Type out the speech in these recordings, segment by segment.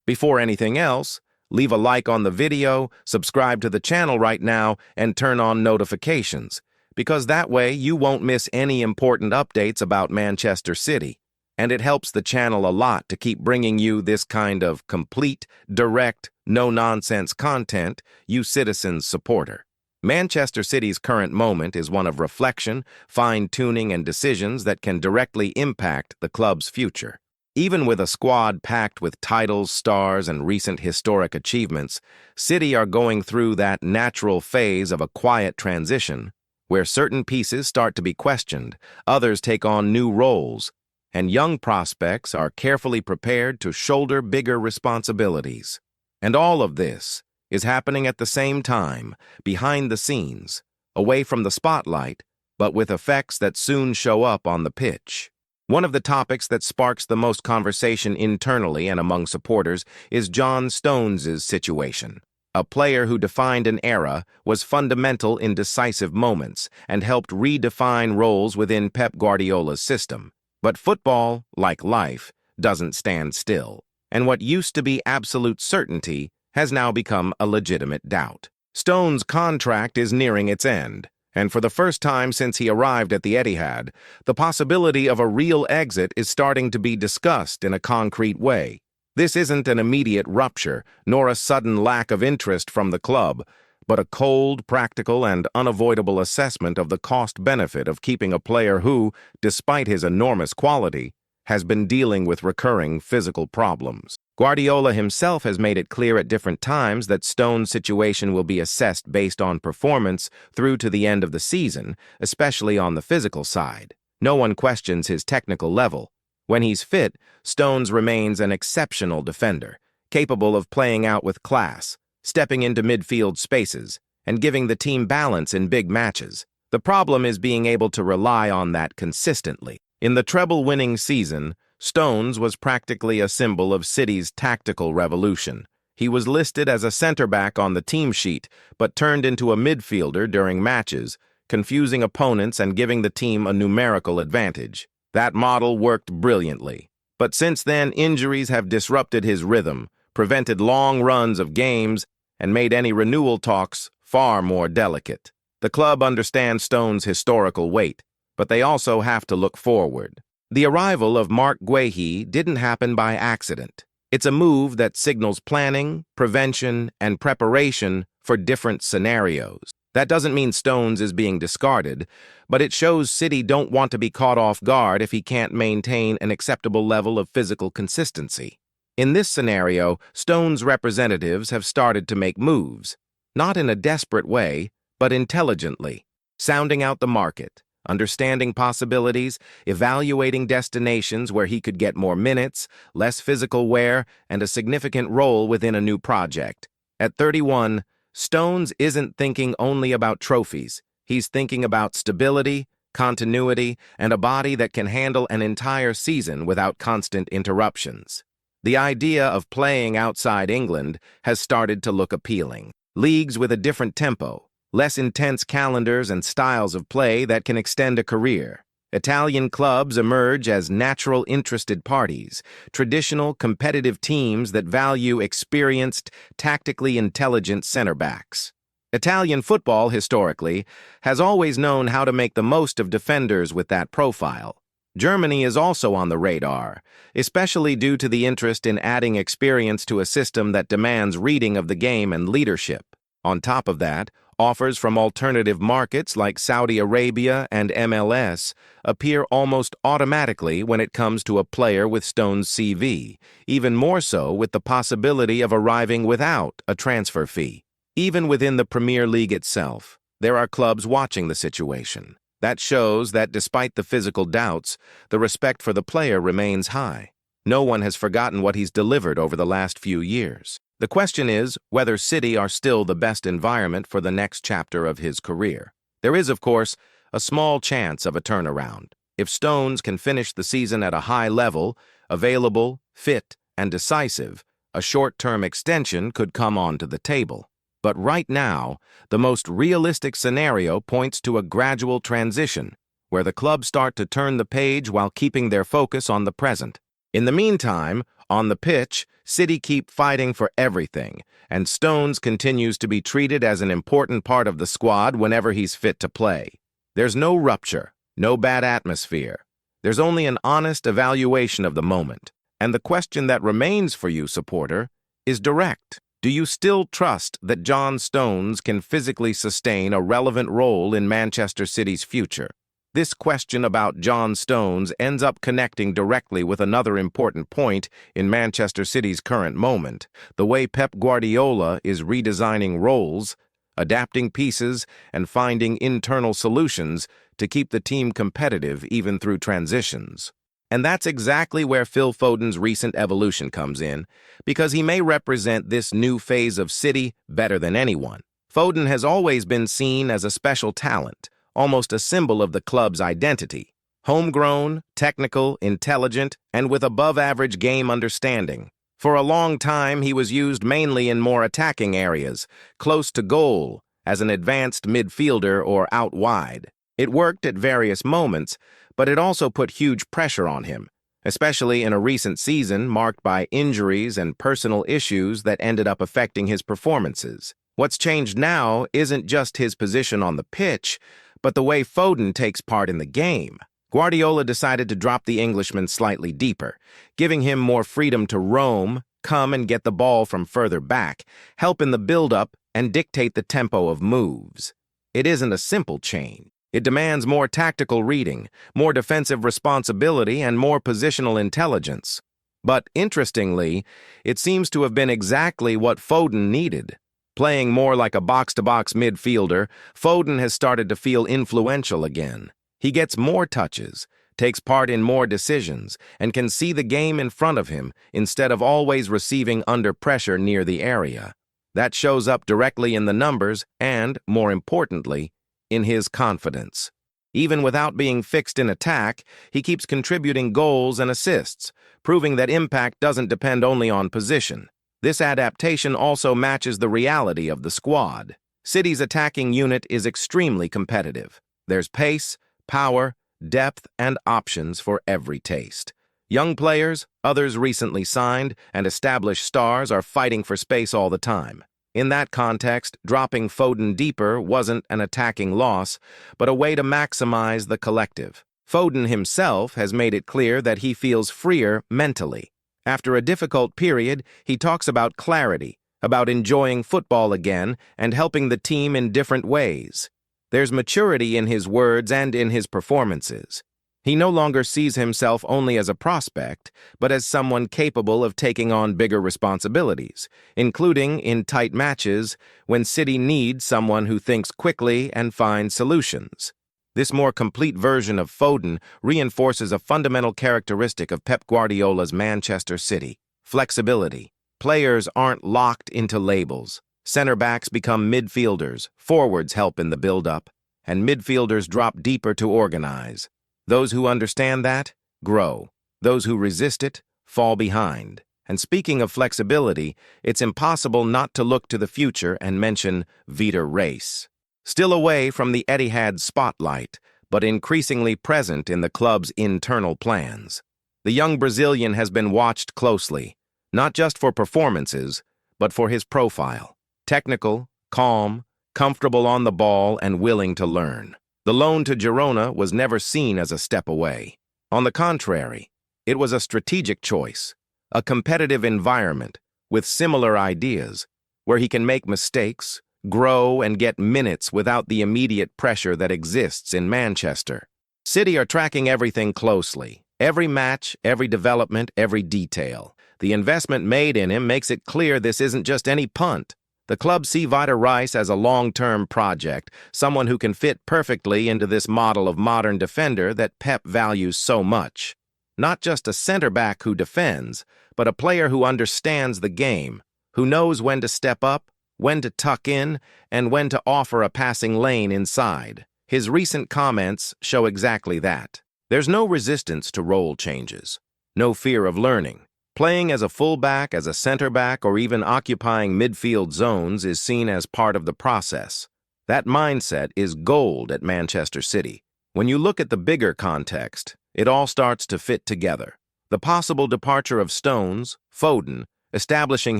Before anything else, leave a like on the video, subscribe to the channel right now, and turn on notifications, because that way you won't miss any important updates about Manchester City. And it helps the channel a lot to keep bringing you this kind of complete, direct, no-nonsense content you citizens supporter. Manchester City's current moment is one of reflection, fine-tuning, and decisions that can directly impact the club's future. Even with a squad packed with titles, stars, and recent historic achievements, City are going through that natural phase of a quiet transition, where certain pieces start to be questioned, others take on new roles, and young prospects are carefully prepared to shoulder bigger responsibilities. And all of this is happening at the same time, behind the scenes, away from the spotlight, but with effects that soon show up on the pitch. One of the topics that sparks the most conversation internally and among supporters is John Stones' situation. A player who defined an era, was fundamental in decisive moments, and helped redefine roles within Pep Guardiola's system. But football, like life, doesn't stand still. And what used to be absolute certainty has now become a legitimate doubt. Stones' contract is nearing its end, and for the first time since he arrived at the Etihad, the possibility of a real exit is starting to be discussed in a concrete way. This isn't an immediate rupture, nor a sudden lack of interest from the club, but a cold, practical, and unavoidable assessment of the cost-benefit of keeping a player who, despite his enormous quality, has been dealing with recurring physical problems. Guardiola himself has made it clear at different times that Stones' situation will be assessed based on performance through to the end of the season, especially on the physical side. No one questions his technical level. When he's fit, Stones remains an exceptional defender, capable of playing out with class, stepping into midfield spaces, and giving the team balance in big matches. The problem is being able to rely on that consistently. In the treble-winning season, Stones was practically a symbol of City's tactical revolution. He was listed as a center-back on the team sheet, but turned into a midfielder during matches, confusing opponents and giving the team a numerical advantage. That model worked brilliantly. But since then, injuries have disrupted his rhythm, prevented long runs of games, and made any renewal talks far more delicate. The club understands Stones' historical weight, but they also have to look forward. The arrival of Marc Guéhi didn't happen by accident. It's a move that signals planning, prevention, and preparation for different scenarios. That doesn't mean Stones is being discarded, but it shows City don't want to be caught off guard if he can't maintain an acceptable level of physical consistency. In this scenario, Stones' representatives have started to make moves, not in a desperate way, but intelligently, sounding out the market, understanding possibilities, evaluating destinations where he could get more minutes, less physical wear, and a significant role within a new project. At 31, Stones isn't thinking only about trophies. He's thinking about stability, continuity, and a body that can handle an entire season without constant interruptions. The idea of playing outside England has started to look appealing. Leagues with a different tempo, less intense calendars and styles of play that can extend a career. Italian clubs emerge as natural interested parties, traditional competitive teams that value experienced, tactically intelligent center-backs. Italian football, historically, has always known how to make the most of defenders with that profile. Germany is also on the radar, especially due to the interest in adding experience to a system that demands reading of the game and leadership. On top of that, offers from alternative markets like Saudi Arabia and MLS appear almost automatically when it comes to a player with Stones' CV, even more so with the possibility of arriving without a transfer fee. Even within the Premier League itself, there are clubs watching the situation. That shows that despite the physical doubts, the respect for the player remains high. No one has forgotten what he's delivered over the last few years. The question is whether City are still the best environment for the next chapter of his career. There is, of course, a small chance of a turnaround. If Stones can finish the season at a high level, available, fit, and decisive, a short-term extension could come onto the table. But right now, the most realistic scenario points to a gradual transition, where the club start to turn the page while keeping their focus on the present. In the meantime, on the pitch, City keep fighting for everything, and Stones continues to be treated as an important part of the squad whenever he's fit to play. There's no rupture, no bad atmosphere. There's only an honest evaluation of the moment. And the question that remains for you, supporter, is direct. Do you still trust that John Stones can physically sustain a relevant role in Manchester City's future? This question about John Stones ends up connecting directly with another important point in Manchester City's current moment, the way Pep Guardiola is redesigning roles, adapting pieces, and finding internal solutions to keep the team competitive even through transitions. And that's exactly where Phil Foden's recent evolution comes in, because he may represent this new phase of City better than anyone. Foden has always been seen as a special talent, almost a symbol of the club's identity. Homegrown, technical, intelligent, and with above-average game understanding. For a long time, he was used mainly in more attacking areas, close to goal, as an advanced midfielder or out wide. It worked at various moments, but it also put huge pressure on him, especially in a recent season marked by injuries and personal issues that ended up affecting his performances. What's changed now isn't just his position on the pitch, but the way Foden takes part in the game. Guardiola decided to drop the Englishman slightly deeper, giving him more freedom to roam, come and get the ball from further back, help in the build-up, and dictate the tempo of moves. It isn't a simple change. It demands more tactical reading, more defensive responsibility, and more positional intelligence. But interestingly, it seems to have been exactly what Foden needed. Playing more like a box-to-box midfielder, Foden has started to feel influential again. He gets more touches, takes part in more decisions, and can see the game in front of him instead of always receiving under pressure near the area. That shows up directly in the numbers and, more importantly, in his confidence. Even without being fixed in attack, he keeps contributing goals and assists, proving that impact doesn't depend only on position. This adaptation also matches the reality of the squad. City's attacking unit is extremely competitive. There's pace, power, depth, and options for every taste. Young players, others recently signed, and established stars are fighting for space all the time. In that context, dropping Foden deeper wasn't an attacking loss, but a way to maximize the collective. Foden himself has made it clear that he feels freer mentally. After a difficult period, he talks about clarity, about enjoying football again, and helping the team in different ways. There's maturity in his words and in his performances. He no longer sees himself only as a prospect, but as someone capable of taking on bigger responsibilities, including in tight matches when City needs someone who thinks quickly and finds solutions. This more complete version of Foden reinforces a fundamental characteristic of Pep Guardiola's Manchester City: flexibility. Players aren't locked into labels. Center backs become midfielders, forwards help in the build-up, and midfielders drop deeper to organize. Those who understand that, grow. Those who resist it, fall behind. And speaking of flexibility, it's impossible not to look to the future and mention Vitor Reis. Still away from the Etihad spotlight, but increasingly present in the club's internal plans. The young Brazilian has been watched closely, not just for performances, but for his profile. Technical, calm, comfortable on the ball, and willing to learn. The loan to Girona was never seen as a step away. On the contrary, it was a strategic choice, a competitive environment with similar ideas, where he can make mistakes, grow, and get minutes without the immediate pressure that exists in Manchester. City are tracking everything closely. Every match, every development, every detail. The investment made in him makes it clear this isn't just any punt. The club see Vitor Reis as a long-term project, someone who can fit perfectly into this model of modern defender that Pep values so much. Not just a center-back who defends, but a player who understands the game, who knows when to step up, when to tuck in, and when to offer a passing lane inside. His recent comments show exactly that. There's no resistance to role changes, no fear of learning. Playing as a fullback, as a center-back, or even occupying midfield zones is seen as part of the process. That mindset is gold at Manchester City. When you look at the bigger context, it all starts to fit together. The possible departure of Stones, Foden, establishing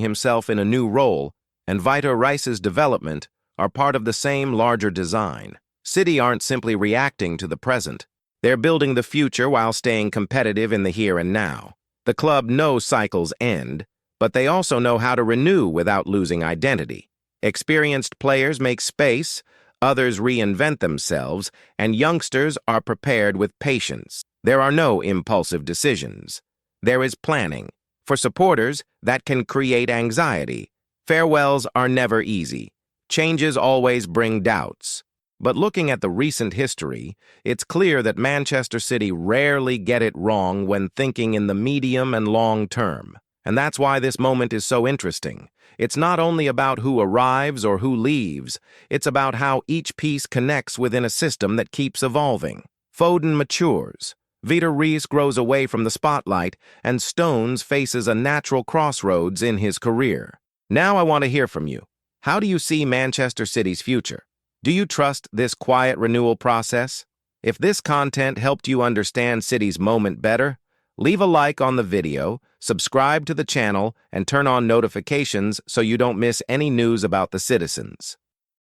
himself in a new role, and Vitor Rice's development are part of the same larger design. City aren't simply reacting to the present. They're building the future while staying competitive in the here and now. The club knows cycles end, but they also know how to renew without losing identity. Experienced players make space, others reinvent themselves, and youngsters are prepared with patience. There are no impulsive decisions. There is planning. For supporters, that can create anxiety. Farewells are never easy. Changes always bring doubts. But looking at the recent history, it's clear that Manchester City rarely get it wrong when thinking in the medium and long term. And that's why this moment is so interesting. It's not only about who arrives or who leaves, it's about how each piece connects within a system that keeps evolving. Foden matures, Vitor Rice grows away from the spotlight, and Stones faces a natural crossroads in his career. Now I want to hear from you. How do you see Manchester City's future? Do you trust this quiet renewal process? If this content helped you understand City's moment better, leave a like on the video, subscribe to the channel, and turn on notifications so you don't miss any news about the citizens.